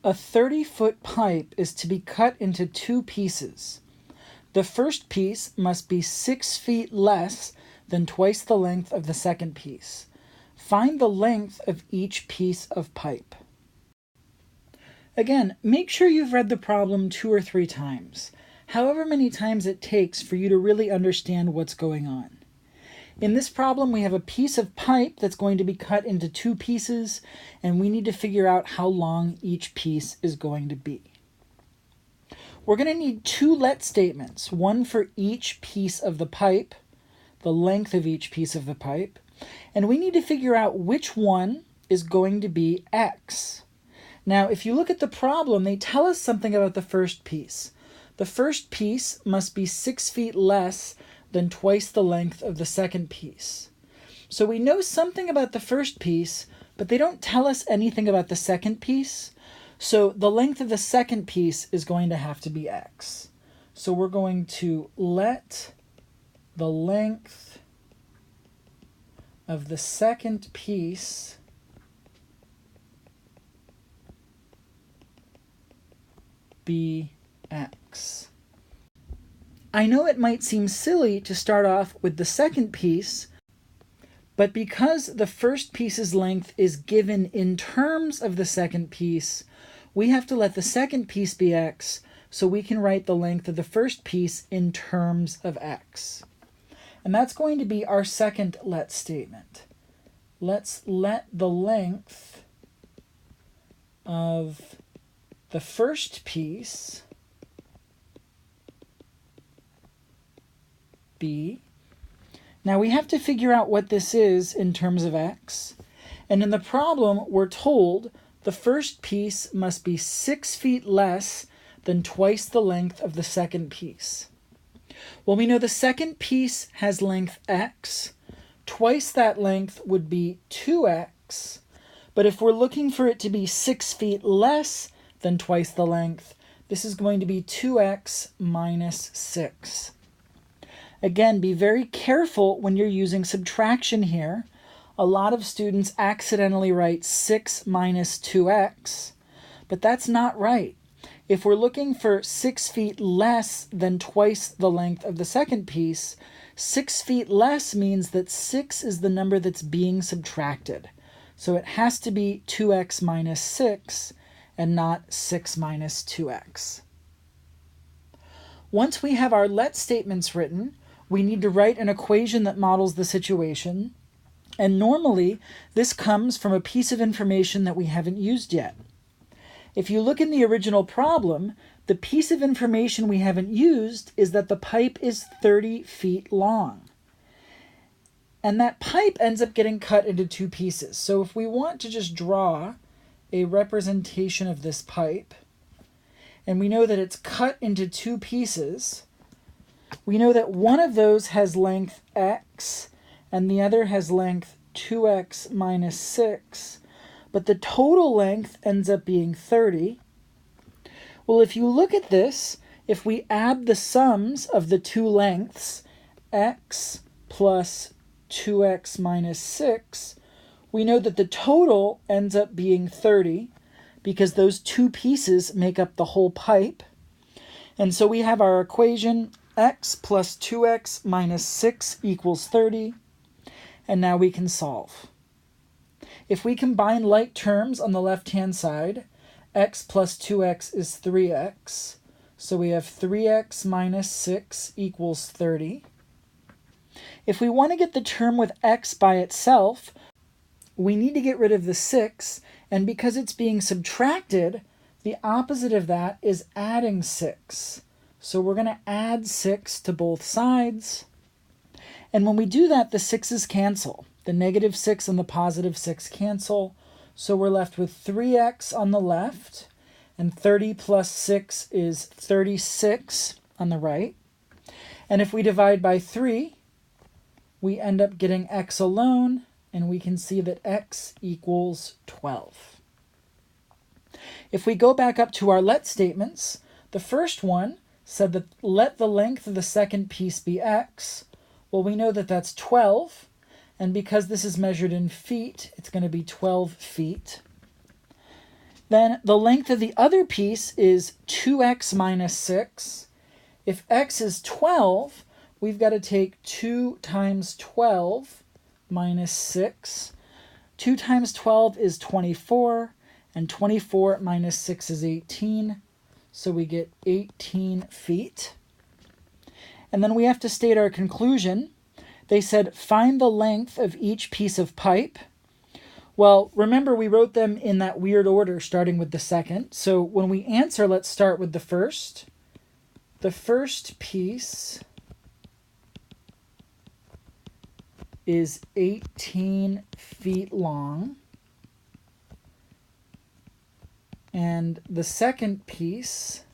A 30-foot pipe is to be cut into 2 pieces. The first piece must be 6 feet less than twice the length of the second piece. Find the length of each piece of pipe. Again, make sure you've read the problem 2 or 3 times, however many times it takes for you to really understand what's going on. In this problem, we have a piece of pipe that's going to be cut into 2 pieces, and we need to figure out how long each piece is going to be. We're going to need 2 let statements, one for each piece of the pipe, the length of each piece of the pipe, and we need to figure out which one is going to be x. Now, if you look at the problem, they tell us something about the first piece. The first piece must be 6 feet less than twice the length of the second piece. So we know something about the first piece, but they don't tell us anything about the second piece. So the length of the second piece is going to have to be x. So we're going to let the length of the second piece be x. I know it might seem silly to start off with the second piece, but because the first piece's length is given in terms of the second piece, we have to let the second piece be x so we can write the length of the first piece in terms of x. And that's going to be our second let statement. Let's let the length of the first piece be. Now we have to figure out what this is in terms of x. And in the problem, we're told the first piece must be 6 feet less than twice the length of the second piece. Well, we know the second piece has length x. Twice that length would be 2x. But if we're looking for it to be 6 feet less than twice the length, this is going to be 2x minus 6. Again, be very careful when you're using subtraction here. A lot of students accidentally write 6 minus 2x, but that's not right. If we're looking for 6 feet less than twice the length of the second piece, 6 feet less means that 6 is the number that's being subtracted. So it has to be 2x minus 6 and not 6 minus 2x. Once we have our let statements written, we need to write an equation that models the situation. And normally, this comes from a piece of information that we haven't used yet. If you look in the original problem, the piece of information we haven't used is that the pipe is 30 feet long. And that pipe ends up getting cut into 2 pieces. So if we want to just draw a representation of this pipe, and we know that it's cut into 2 pieces, we know that one of those has length x and the other has length 2x minus 6, but the total length ends up being 30. Well, if you look at this, if we add the sums of the 2 lengths, x plus 2x minus 6, we know that the total ends up being 30 because those 2 pieces make up the whole pipe. And so we have our equation x plus 2x minus 6 equals 30. And now we can solve. If we combine like terms on the left-hand side, x plus 2x is 3x. So we have 3x minus 6 equals 30. If we want to get the term with x by itself, we need to get rid of the 6. And because it's being subtracted, the opposite of that is adding 6. So we're going to add 6 to both sides. And when we do that, the 6's cancel. The negative 6 and the positive 6 cancel. So we're left with 3x on the left, and 30 plus 6 is 36 on the right. And if we divide by 3, we end up getting x alone, and we can see that x equals 12. If we go back up to our let statements, the first one said that let the length of the second piece be x. Well, we know that that's 12, and because this is measured in feet, it's going to be 12 feet. Then the length of the other piece is 2x minus 6. If x is 12, we've got to take 2 times 12 minus 6. 2 times 12 is 24, and 24 minus 6 is 18. So we get 18 feet. And then we have to state our conclusion. They said, find the length of each piece of pipe. Well, remember we wrote them in that weird order, starting with the second. So when we answer, let's start with the first. The first piece is 18 feet long. And the second piece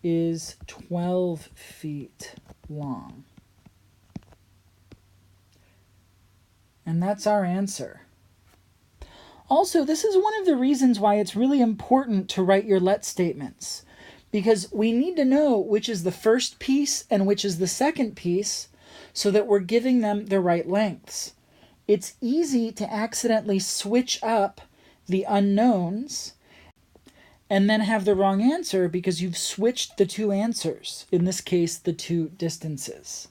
is 12 feet long. And that's our answer. Also, this is one of the reasons why it's really important to write your let statements, because we need to know which is the first piece and which is the second piece so that we're giving them the right lengths. It's easy to accidentally switch up the unknowns and then have the wrong answer because you've switched the two answers, in this case, the two distances.